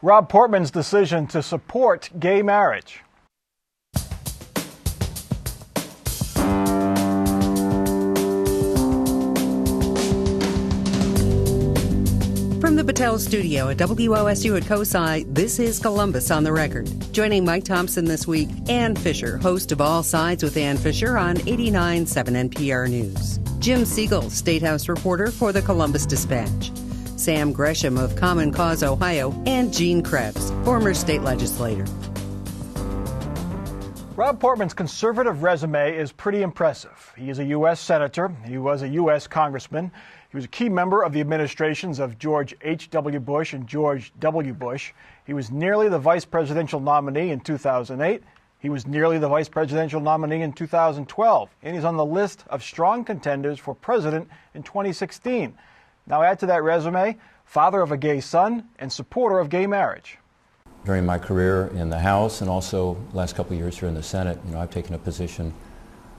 Rob Portman's decision to support gay marriage. From the Battelle Studio at WOSU at COSI, this is Columbus on the Record. Joining Mike Thompson this week, Ann Fisher, host of All Sides with Ann Fisher on 89.7 NPR News. Jim Siegel, State House reporter for the Columbus Dispatch. Sam Gresham of Common Cause Ohio, and Gene Krebs, former state legislator. Rob Portman's conservative resume is pretty impressive. He is a U.S. Senator. He was a U.S. Congressman. He was a key member of the administrations of George H.W. Bush and George W. Bush. He was nearly the vice presidential nominee in 2008. He was nearly the vice presidential nominee in 2012. And he's on the list of strong contenders for president in 2016. Now add to that resume, father of a gay son and supporter of gay marriage. During my career in the House and also last couple of years here in the Senate, I've taken a position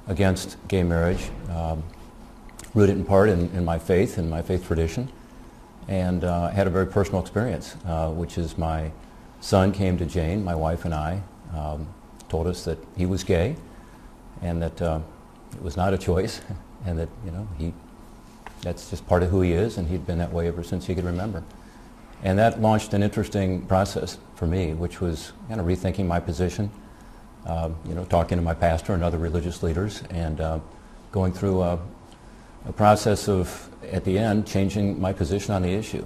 against gay marriage, rooted in part in my faith tradition, and had a very personal experience, which is my son came to Jane, my wife and I, told us that he was gay and that it was not a choice and that, that's just part of who he is, and he'd been that way ever since he could remember. And that launched an interesting process for me, which was kind of rethinking my position, talking to my pastor and other religious leaders, and going through a process of, at the end, changing my position on the issue.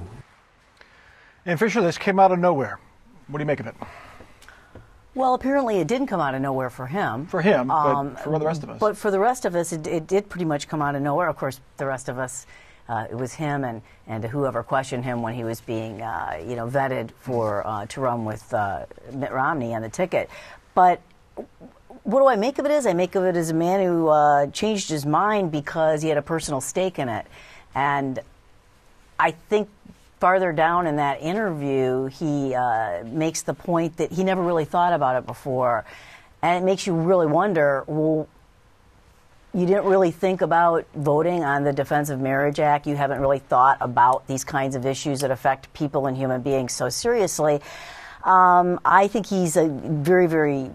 And Fisher, this came out of nowhere. What do you make of it? Well, apparently it didn't come out of nowhere for him. For him, but for the rest of us. But for the rest of us, it did pretty much come out of nowhere. Of course, the rest of us, it was him and whoever questioned him when he was being, vetted for to run with Mitt Romney on the ticket. But what do I make of it I make of it as a man who changed his mind because he had a personal stake in it. And I think farther down in that interview, he makes the point that he never really thought about it before. And it makes you really wonder, well, you didn't really think about voting on the Defense of Marriage Act. You haven't really thought about these kinds of issues that affect people and human beings so seriously. I think he's a very, very,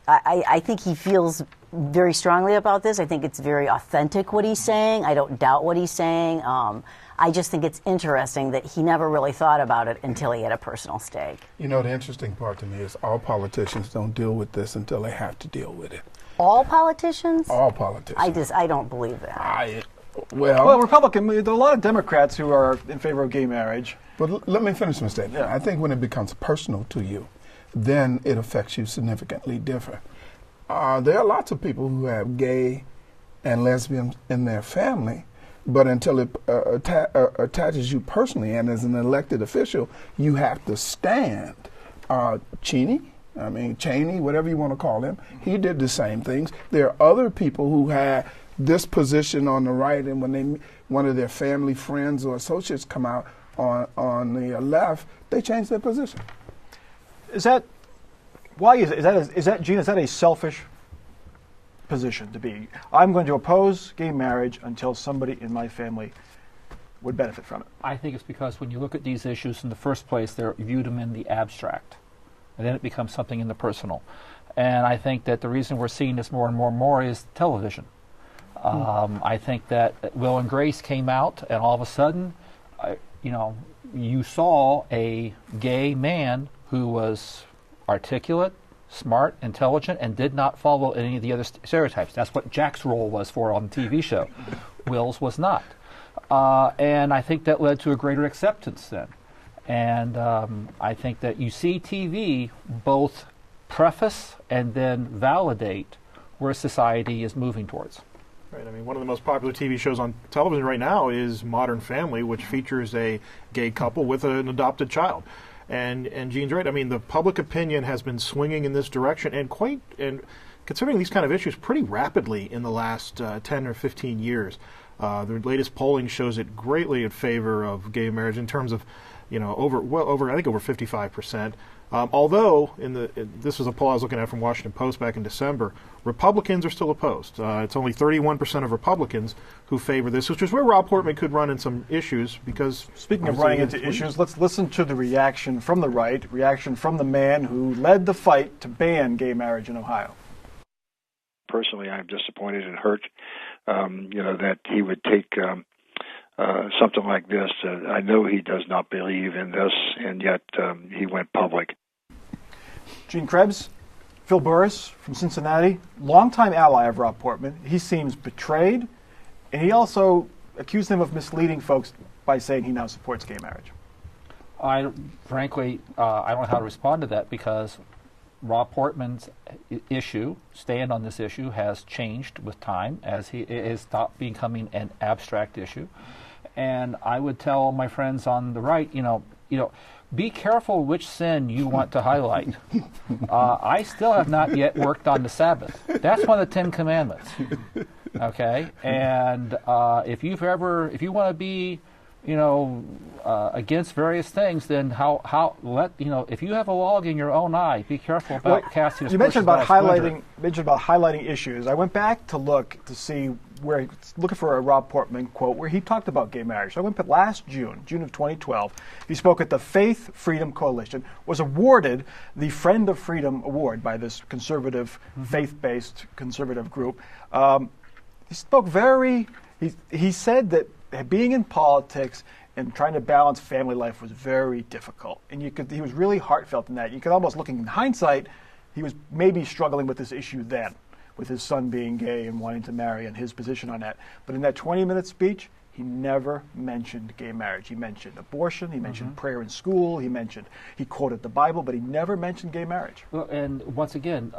I think he feels very strongly about this. I think it's very authentic what he's saying. I don't doubt what he's saying. I just think it's interesting that he never really thought about it until he had a personal stake. The interesting part to me is all politicians don't deal with this until they have to deal with it. All politicians? All politicians. I don't believe that. Well, Republican, there are a lot of Democrats who are in favor of gay marriage. But let me finish my statement. Yeah. I think when it becomes personal to you, then it affects you significantly different. There are lots of people who have gay and lesbian in their family, but until it attaches you personally, and as an elected official, you have to stand. Cheney, whatever you want to call him, he did the same things. There are other people who had this position on the right, and when one of their family, friends, or associates come out on the left, they change their position. Why is that, Gene, is that a selfish position to be? I'm going to oppose gay marriage until somebody in my family would benefit from it. I think it's because when you look at these issues in the first place, they're viewed them in the abstract, and then it becomes something in the personal. And I think that the reason we're seeing this more and more and more is television. I think that Will and Grace came out, and all of a sudden, you saw a gay man who was articulate, smart, intelligent, and did not follow any of the other stereotypes. That's what Jack's role was for on the TV show. Will's was not. And I think that led to a greater acceptance then. And I think that you see TV both preface and then validate where society is moving towards. Right. One of the most popular TV shows on television right now is Modern Family, which features a gay couple with an adopted child. And Gene's right. The public opinion has been swinging in this direction, and considering these kind of issues pretty rapidly in the last 10 or 15 years. The latest polling shows it greatly in favor of gay marriage in terms of, over 55%. Although this was a poll I was looking at from Washington Post back in December, Republicans are still opposed. It's only 31% of Republicans who favor this, which is where Rob Portman could run in some issues. Because speaking of running into issues, let's listen to the reaction from the right, reaction from the man who led the fight to ban gay marriage in Ohio. Personally, I'm disappointed and hurt, that he would take something like this. I know he does not believe in this, and yet he went public. Gene Krebs, Phil Burris from Cincinnati, longtime ally of Rob Portman. He seems betrayed, and he also accused him of misleading folks by saying he now supports gay marriage. Frankly, I don't know how to respond to that, because Rob Portman's stand on this issue has changed with time as it has stopped becoming an abstract issue. And I would tell my friends on the right, be careful which sin you want to highlight. I still have not yet worked on the Sabbath. That's one of the 10 Commandments. Okay, and if you want to be, against various things, then if you have a log in your own eye, be careful about casting. You mentioned about highlighting issues. I went back to look to see looking for a Rob Portman quote where he talked about gay marriage. So I went last June of 2012. He spoke at the Faith Freedom Coalition, was awarded the Friend of Freedom Award by this conservative, faith-based conservative group. He spoke he said that being in politics and trying to balance family life was very difficult. And he was really heartfelt in that. You could almost, looking in hindsight, he was maybe struggling with this issue then, with his son being gay and wanting to marry and his position on that. But in that 20-minute speech, he never mentioned gay marriage. He mentioned abortion, he mentioned prayer in school, he quoted the Bible, but he never mentioned gay marriage. Well, and once again,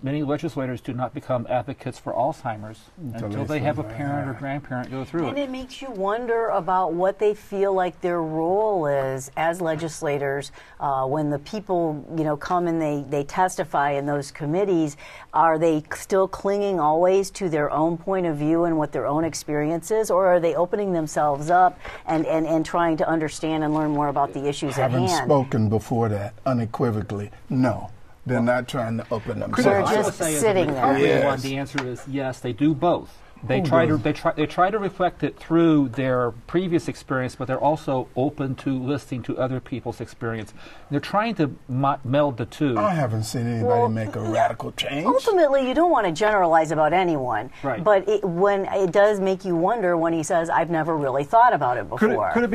many legislators do not become advocates for Alzheimer's until they have a parent or grandparent go through it. And it makes you wonder about what they feel like their role is as legislators when the people, come and they testify in those committees. Are they still clinging always to their own point of view and what their own experience is, or are they opening themselves up and trying to understand and learn more about the issues at hand? Having spoken before that unequivocally, no. They're not trying to open themselves. They're just sitting there. Yes. The answer is yes, they do both. They try to reflect it through their previous experience, but they're also open to listening to other people's experience. They're trying to meld the two. I haven't seen anybody make a radical change. Ultimately, you don't want to generalize about anyone, right. But it does make you wonder when he says, "I've never really thought about it before." Could it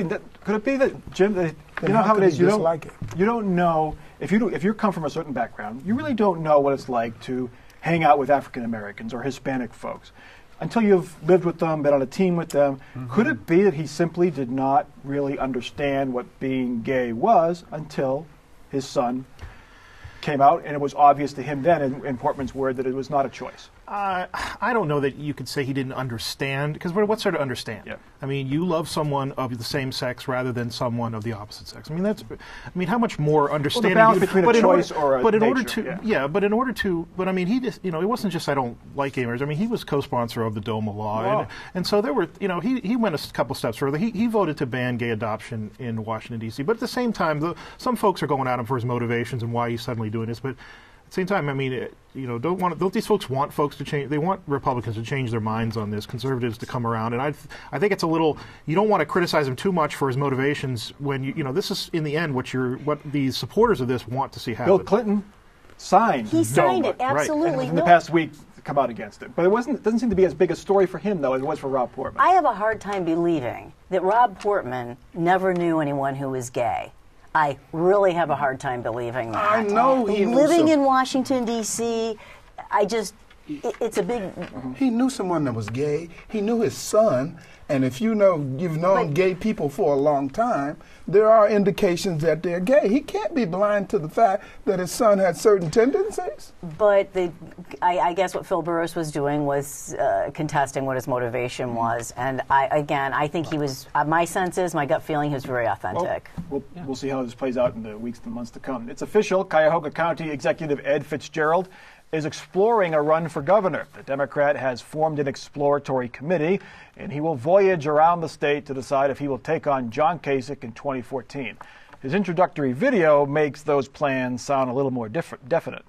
be that Jim? You know how it is. You don't know if you come from a certain background. You really don't know what it's like to hang out with African Americans or Hispanic folks until you've lived with them, been on a team with them. Could it be that he simply did not really understand what being gay was until his son came out, and it was obvious to him then, in Portman's word, that it was not a choice? I don't know that you could say he didn't understand, because what's there to understand? Yeah. I mean, you love someone of the same sex rather than someone of the opposite sex. I mean, how much more understanding? Well, the balance between a choice or a nature. But I mean, he just, it wasn't just I don't like gay marriage. I mean, he was co-sponsor of the DOMA law, and so there were, he went a couple steps further. He voted to ban gay adoption in Washington D.C. But at the same time, some folks are going at him for his motivations and why he's suddenly doing this, but. At the same time, I mean, don't these folks want folks to change? They want Republicans to change their minds on this, conservatives to come around, and I think it's a little. You don't want to criticize him too much for his motivations when this is in the end what the supporters of this want to see happen. Bill Clinton signed. He signed it, absolutely. Right. In the past week, come out against it, but it doesn't seem to be as big a story for him though as it was for Rob Portman. I have a hard time believing that Rob Portman never knew anyone who was gay. I really have a hard time believing that. I know he living in Washington, D.C., it's a big... He knew someone that was gay. He knew his son. And if you've known gay people for a long time, there are indications that they're gay. He can't be blind to the fact that his son had certain tendencies. But I guess what Phil Burris was doing was contesting what his motivation was. And I think he was, my sense is, my gut feeling, he was very authentic. We'll see how this plays out in the weeks and months to come. It's official. Cuyahoga County Executive Ed Fitzgerald is exploring a run for governor. The Democrat has formed an exploratory committee, and he will voyage around the state to decide if he will take on John Kasich in 2014. His introductory video makes those plans sound a little more definite.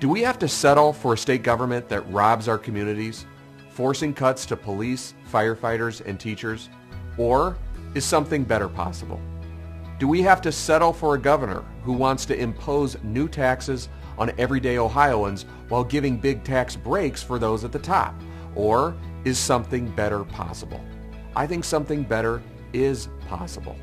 Do we have to settle for a state government that robs our communities, forcing cuts to police, firefighters, and teachers? Or is something better possible? Do we have to settle for a governor who wants to impose new taxes on everyday Ohioans while giving big tax breaks for those at the top? Or is something better possible? I think something better is possible.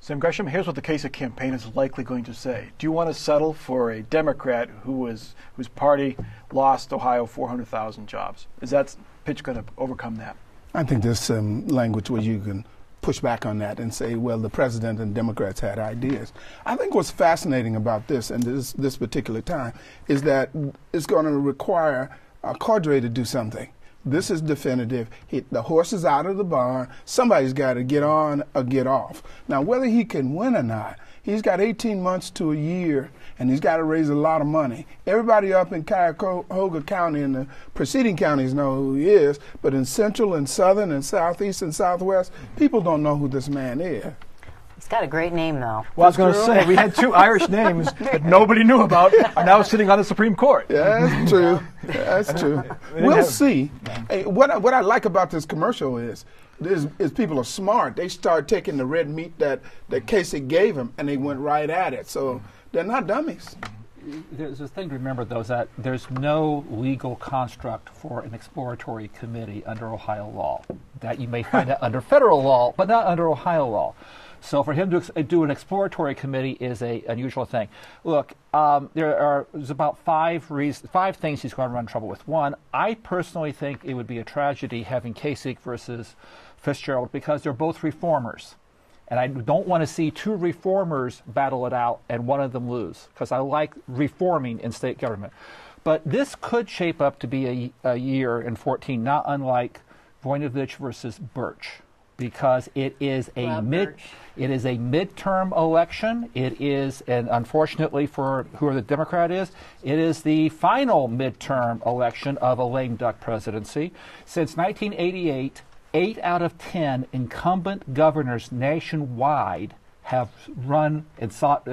Sam Gresham, here's what the Kasich campaign is likely going to say. Do you want to settle for a Democrat whose party lost Ohio 400,000 jobs? Is that pitch going to overcome that? I think there's some language where you can push back on that and say, well, the president and Democrats had ideas. I think what's fascinating about this and this particular time is that it's going to require Cordray to do something. This is definitive. The horse is out of the barn. Somebody's got to get on or get off. Now, whether he can win or not, he's got 18 months to a year, and he's got to raise a lot of money. Everybody up in Cuyahoga County and the preceding counties know who he is, but in Central and Southern and Southeast and Southwest, people don't know who this man is. He's got a great name, though. Well, I was going to say, we had two Irish names that nobody knew about are now sitting on the Supreme Court. Yeah, that's true. That's true. We'll see. Hey, what I like about this commercial is people are smart. They start taking the red meat that Kasich gave them, and they went right at it. So they're not dummies. There's a thing to remember, though, is that there's no legal construct for an exploratory committee under Ohio law. That you may find that under federal law, but not under Ohio law. So for him to do an exploratory committee is an unusual thing. Look, there's about five things he's going to run in trouble with. One, I personally think it would be a tragedy having Kasich versus Fitzgerald because they're both reformers. And I don't want to see two reformers battle it out and one of them lose because I like reforming in state government. But this could shape up to be a year in 2014, not unlike Voinovich versus Birch, because it is a midterm election. It is, and unfortunately for who the Democrat is, it is the final midterm election of a lame duck presidency. Since 1988, 8 out of 10 incumbent governors nationwide have sought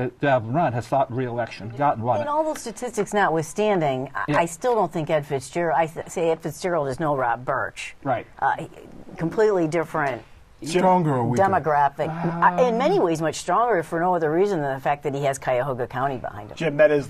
re-election, gotten run. And all those statistics notwithstanding, I still don't think Ed Fitzgerald. Say Ed Fitzgerald is no Rob Birch. Right. Completely different. Stronger or weaker? Demographic. In many ways, much stronger for no other reason than the fact that he has Cuyahoga County behind him. Jim, that is,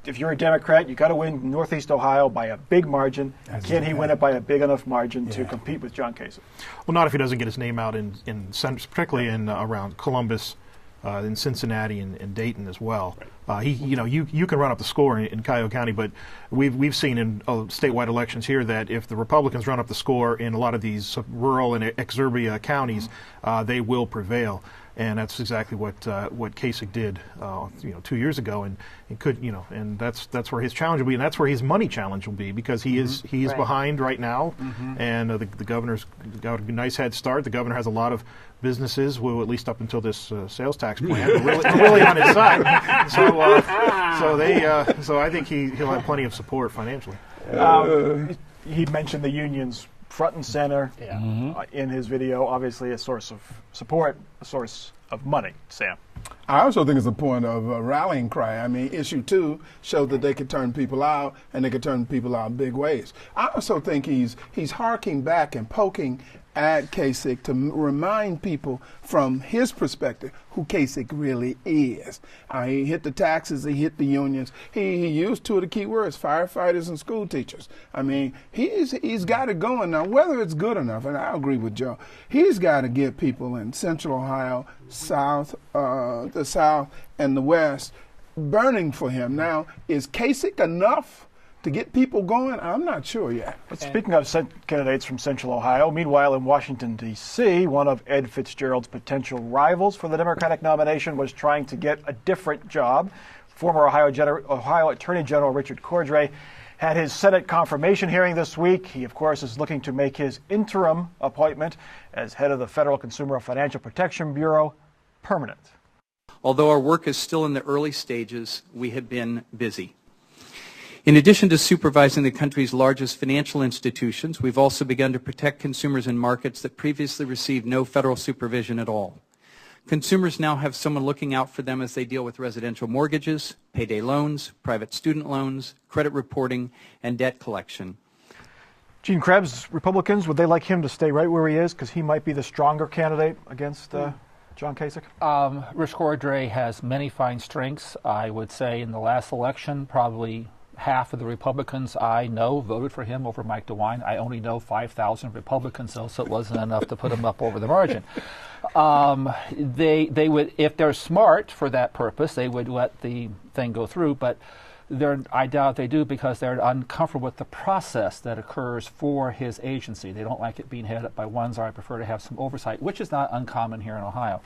if you're a Democrat, you got to win Northeast Ohio by a big margin. Can he win it by a big enough margin to compete with John Kasich? Well, not if he doesn't get his name out particularly in around Columbus, in Cincinnati and Dayton as well. You can run up the score in Cuyahoga County, but we've seen in statewide elections here that if the Republicans run up the score in a lot of these rural and exurbia counties, they will prevail. And that's exactly what Kasich did, 2 years ago, and that's where his challenge will be, and that's where his money challenge will be, because he is behind right now, and the governor's got a nice head start. The governor has a lot of businesses, well, at least up until this sales tax plan, really on his side. So I think he'll have plenty of support financially. He mentioned the unions front and center in his video. Obviously, a source of support, a source of money. Sam. I also think it's a point of a rallying cry. I mean, issue 2 showed that they could turn people out, and they could turn people out big ways. I also think he's harking back and poking at Kasich to remind people from his perspective who Kasich really is. He hit the taxes, he hit the unions. He used 2 of the key words, firefighters and school teachers. I mean, he's got it going. Now, whether it's good enough, and I agree with Joe, he's got to get people in Central Ohio, the South, and the West burning for him. Now, is Kasich enough to get people going? I'm not sure yet. But speaking of candidates from Central Ohio, meanwhile in Washington, D.C., one of Ed Fitzgerald's potential rivals for the Democratic nomination was trying to get a different job. Former Ohio Attorney General Richard Cordray had his Senate confirmation hearing this week. He, of course, is looking to make his interim appointment as head of the Federal Consumer Financial Protection Bureau permanent. Although our work is still in the early stages, we have been busy. In addition to supervising the country's largest financial institutions, we've also begun to protect consumers in markets that previously received no federal supervision at all. Consumers now have someone looking out for them as they deal with residential mortgages, payday loans, private student loans, credit reporting, and debt collection. Gene Krebs, Republicans, would they like him to stay right where he is because he might be the stronger candidate against John Kasich? Rich Cordray has many fine strengths. I would say in the last election, probably half of the Republicans I know voted for him over Mike DeWine. I only know 5,000 Republicans, though, so it wasn't enough to put him up over the margin. They would, if they're smart for that purpose, they would let the thing go through, but I doubt they do because they're uncomfortable with the process that occurs for his agency. They don't like it being headed up by one czar. I prefer to have some oversight, which is not uncommon here in Ohio.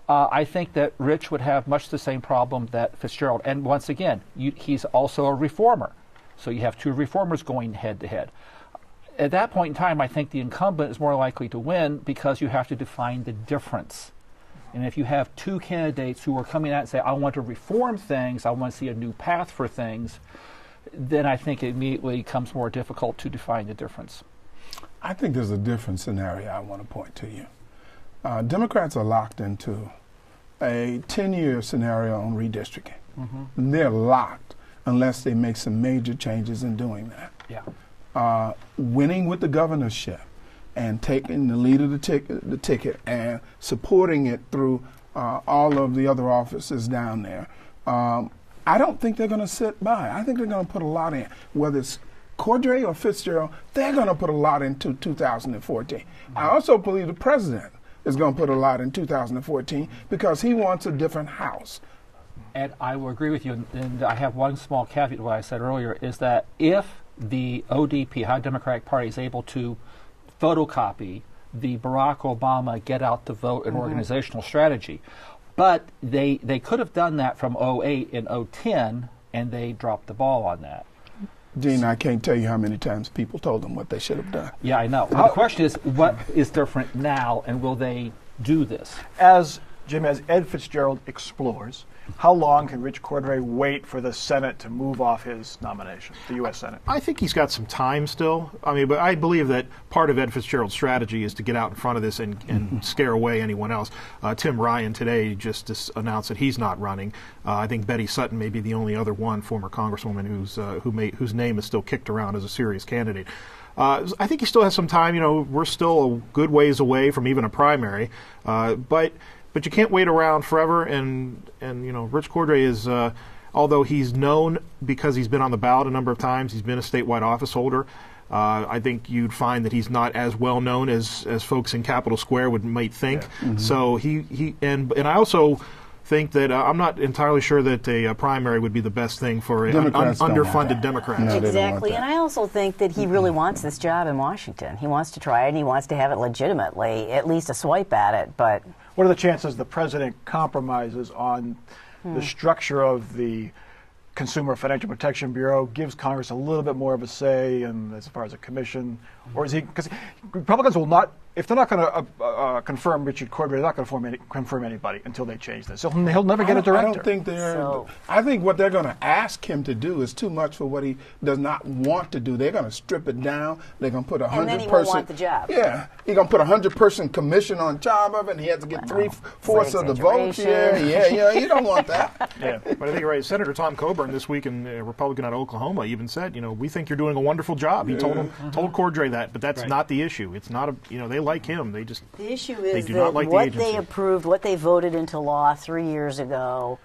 I think that Rich would have much the same problem that Fitzgerald. And once again, he's also a reformer. So you have two reformers going head to head. At that point in time, I think the incumbent is more likely to win because you have to define the difference. And if you have two candidates who are coming out and say, I want to reform things, I want to see a new path for things, then I think it immediately becomes more difficult to define the difference. I think there's a different scenario I want to point to you. Democrats are locked into a 10-year scenario on redistricting. And they're locked unless they make some major changes in doing that. Yeah. Winning with the governorship and taking the lead of the ticket and supporting it through all of the other offices down there. I don't think they're going to sit by. I think they're going to put a lot in. Whether it's Cordray or Fitzgerald, they're going to put a lot into 2014. I also believe the president is going to put a lot in 2014 because he wants a different house. And I will agree with you. And I have one small caveat to what I said earlier, is that if the ODP, Ohio Democratic Party, is able to photocopy the Barack Obama get out the vote and organizational strategy. But they could have done that from 2008 and 2010, and they dropped the ball on that. Gene, I can't tell you how many times people told them what they should have done. Yeah, I know. The question is, what is different now, and will they do this? As Ed Fitzgerald explores, how long can Rich Cordray wait for the Senate to move off his nomination, the U.S. Senate? I think he's got some time still. I mean, but I believe that part of Ed Fitzgerald's strategy is to get out in front of this and scare away anyone else. Tim Ryan today just announced that he's not running. I think Betty Sutton may be the only other one, former congresswoman, whose name is still kicked around as a serious candidate. I think he still has some time. You know, we're still a good ways away from even a primary, but you can't wait around forever, and you know, Rich Cordray is, although he's known because he's been on the ballot a number of times, he's been a statewide office holder. I think you'd find that he's not as well known as folks in Capitol Square might think. Yeah. So and I also think that I'm not entirely sure that a primary would be the best thing for underfunded Democrats. No, exactly, and I also think that he really wants this job in Washington. He wants to try it, and he wants to have it legitimately, at least a swipe at it. But what are the chances the president compromises on the structure of the Consumer Financial Protection Bureau, gives Congress a little bit more of a say as far as a commission? Or is he, because Republicans will not, if they're not going to confirm Richard Cordray, they're not going to confirm anybody until they change this. So he'll never get a director. I don't think I think what they're going to ask him to do is too much for what he does not want to do. They're going to strip it down. They're going to put 100-person. And then he won't want the job. Yeah, he's going to put 100-person commission on top of it, and he has to get 3/4 of the votes. Yeah. You don't want that. Yeah, but I think you're right. Senator Tom Coburn this week, in Republican out of Oklahoma, even said, we think you're doing a wonderful job. He told Cordray that, but that's not the issue. It's not they like him. They just the issue is that what they approved, what they voted into law 3 years ago,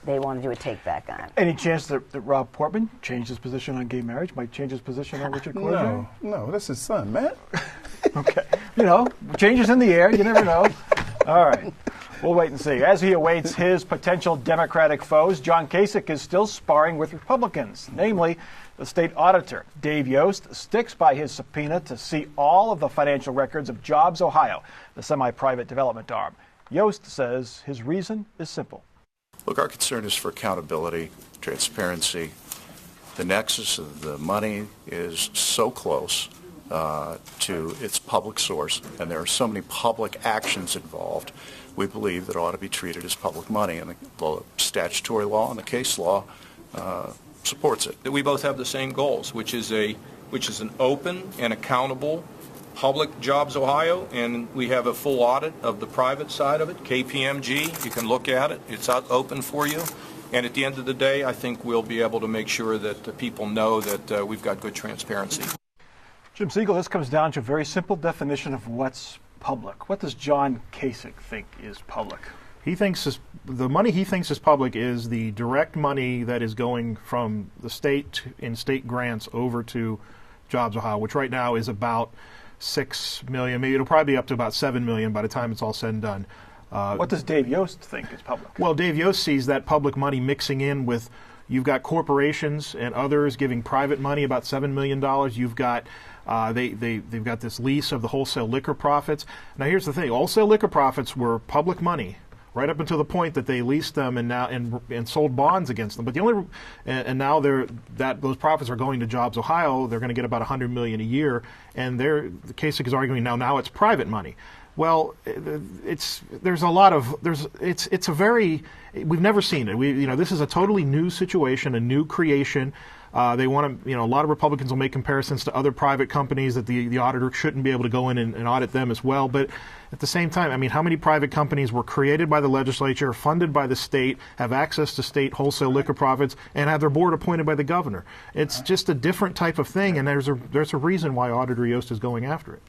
they want to do a take back on. Any chance that Rob Portman changed his position on gay marriage, might change his position on Richard Cordray? No, that's his son, man. Okay, changes in the air. You never know. All right. We'll wait and see. As he awaits his potential Democratic foes, John Kasich is still sparring with Republicans, namely the state auditor. Dave Yost sticks by his subpoena to see all of the financial records of Jobs Ohio, the semi-private development arm. Yost says his reason is simple. Look, our concern is for accountability, transparency. The nexus of the money is so close to its public source, and there are so many public actions involved. We believe that it ought to be treated as public money, and the statutory law and the case law supports it. That we both have the same goals, which is an open and accountable public Jobs Ohio, and we have a full audit of the private side of it, KPMG. You can look at it. It's out open for you. And at the end of the day, I think we'll be able to make sure that the people know that we've got good transparency. Jim Siegel, this comes down to a very simple definition of what's public. What does John Kasich think is public? He thinks the money he thinks is public is the direct money that is going from the state in state grants over to Jobs Ohio, which right now is about $6 million. Maybe it'll probably be up to about $7 million by the time it's all said and done. What does Dave Yost think is public? Well, Dave Yost sees that public money mixing in with, you've got corporations and others giving private money, about $7 million. You've got they've got this lease of the wholesale liquor profits. Now, here's the thing: wholesale liquor profits were public money right up until the point that they leased them and sold bonds against them. But now those profits are going to Jobs Ohio. They're going to get about $100 million a year, and the Kasich is arguing now it's private money. Well, it's a very, we've never seen it. This is a totally new situation, a new creation. They want to, a lot of Republicans will make comparisons to other private companies that the auditor shouldn't be able to go in and audit them as well. But at the same time, how many private companies were created by the legislature, funded by the state, have access to state wholesale liquor profits, and have their board appointed by the governor? It's just a different type of thing, and there's a reason why Auditor Yost is going after it.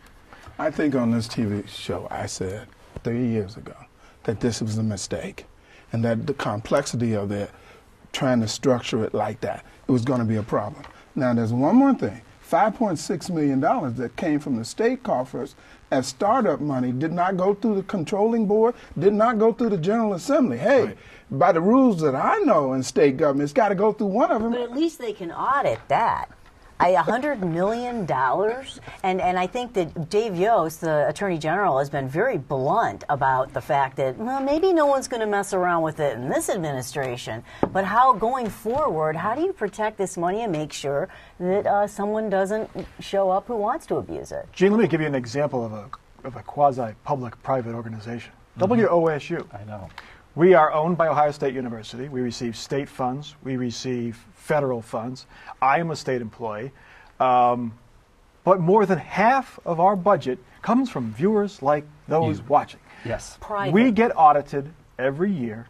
I think on this TV show I said 30 years ago that this was a mistake, and that the complexity of it, trying to structure it like that, it was going to be a problem. Now, there's one more thing. $5.6 million that came from the state coffers as startup money did not go through the controlling board, did not go through the General Assembly. Hey, right. By the rules that I know in state government, it's got to go through one of them. But at least they can audit that. $100 million, and I think that Dave Yost, the Attorney General, has been very blunt about the fact that, well, maybe no one's going to mess around with it in this administration, but going forward, how do you protect this money and make sure that someone doesn't show up who wants to abuse it? Gene, let me give you an example of a quasi-public-private organization. WOSU. I know. We are owned by Ohio State University. We receive state funds. We receive federal funds. I am a state employee. But more than half of our budget comes from viewers like those watching. Yes. Private. We get audited every year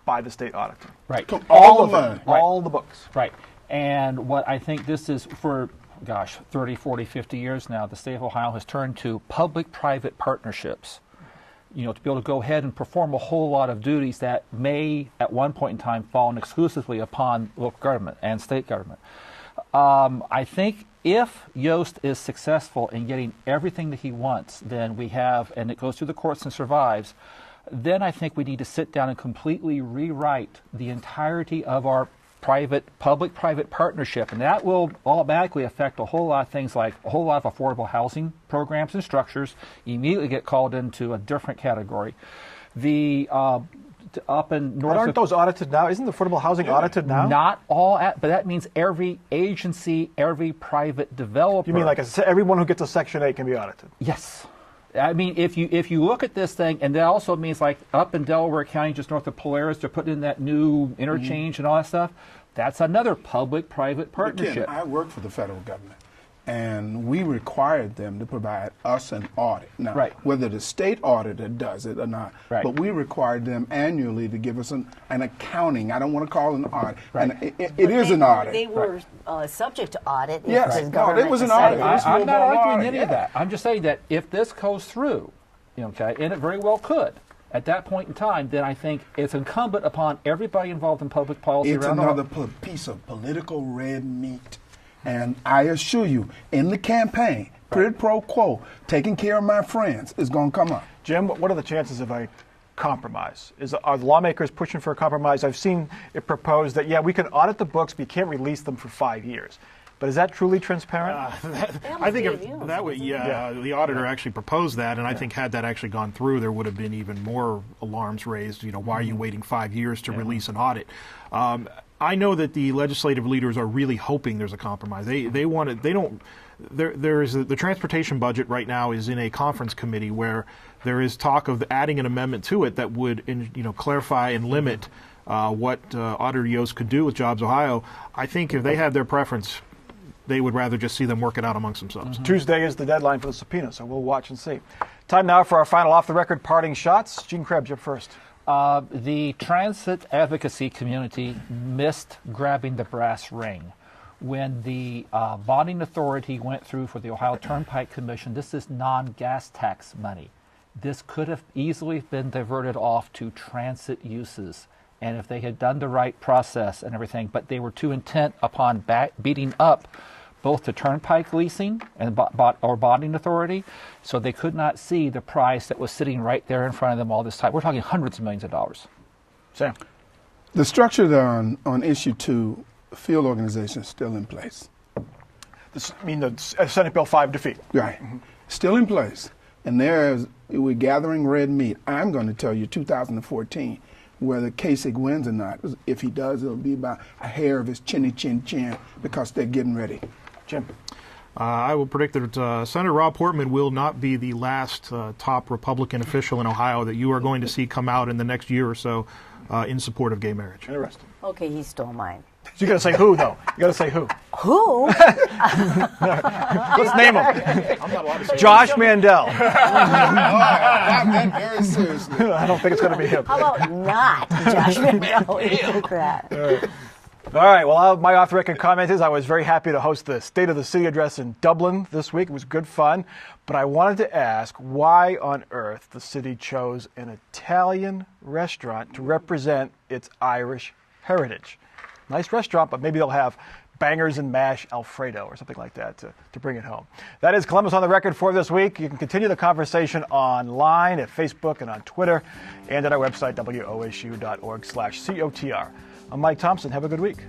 by the state auditor. Right. All of them. All the books. Right. And what I think this is for, 30, 40, 50 years now, the state of Ohio has turned to public-private partnerships. To be able to go ahead and perform a whole lot of duties that may, at one point in time, fall exclusively upon local government and state government. I think if Yost is successful in getting everything that he wants, then we have, and it goes through the courts and survives, then I think we need to sit down and completely rewrite the entirety of our public-private partnership, and that will automatically affect a whole lot of things, like a whole lot of affordable housing programs and structures immediately get called into a different category. The up in north, but aren't those audited now? Isn't the affordable housing audited now? Not all, but that means every agency, every private developer. You mean like everyone who gets a Section 8 can be audited? Yes. I mean, if you look at this thing, and that also means like up in Delaware County, just north of Polaris, they're putting in that new interchange and all that stuff. That's another public-private partnership. Again, I work for the federal government, and we required them to provide us an audit. Now, whether the state auditor does it or not, but we required them annually to give us an accounting. I don't want to call it an audit. And it is an audit. They were subject to audit. Yes, it was an audit. I'm not arguing any of that. I'm just saying that if this goes through, and it very well could, at that point in time, then I think it's incumbent upon everybody involved in public policy around the world. It's another piece of political red meat. And I assure you, in the campaign, quid pro quo, taking care of my friends is going to come up. Jim, what are the chances of a compromise? Are the lawmakers pushing for a compromise? I've seen it proposed that, we can audit the books, but you can't release them for 5 years. But is that truly transparent? I think that way, the auditor actually proposed that, and I think had that actually gone through, there would have been even more alarms raised. Why are you waiting 5 years to release an audit? I know that the legislative leaders are really hoping there's a compromise. They want it. They don't. There is the transportation budget right now is in a conference committee where there is talk of adding an amendment to it that would clarify and limit what Auditor Yost could do with Jobs Ohio, I think if they had their preference, they would rather just see them work it out amongst themselves. Tuesday is the deadline for the subpoena, so we'll watch and see. Time now for our final off-the-record parting shots. Gene Krebs, you're first. The transit advocacy community missed grabbing the brass ring. When the bonding authority went through for the Ohio Turnpike Commission, this is non-gas tax money. This could have easily been diverted off to transit uses. And if they had done the right process and everything, but they were too intent upon beating up both the turnpike leasing and or bonding authority, so they could not see the price that was sitting right there in front of them all this time. We're talking hundreds of millions of dollars. Sam? The structure on issue 2, field organization, is still in place. The Senate Bill 5 defeat. Right. Still in place. And we're gathering red meat. I'm going to tell you 2014, whether Kasich wins or not. If he does, it'll be by a hair of his chin because they're getting ready. Jim? I will predict that Senator Rob Portman will not be the last top Republican official in Ohio that you are going to see come out in the next year or so in support of gay marriage. Interesting. Okay, he stole mine. You got to say who, though. You got to say who. Who? Let's name him. I'm not allowed to say Josh Mandel. Very seriously. I don't think it's going to be him. How about not Josh Mandel? Take that. All right. Well, my off-the-record comment is I was very happy to host the State of the City address in Dublin this week. It was good fun. But I wanted to ask why on earth the city chose an Italian restaurant to represent its Irish heritage. Nice restaurant, but maybe they'll have bangers and mash Alfredo or something like that to bring it home. That is Columbus on the Record for this week. You can continue the conversation online at Facebook and on Twitter and at our website, wosu.org/COTR. I'm Mike Thompson. Have a good week.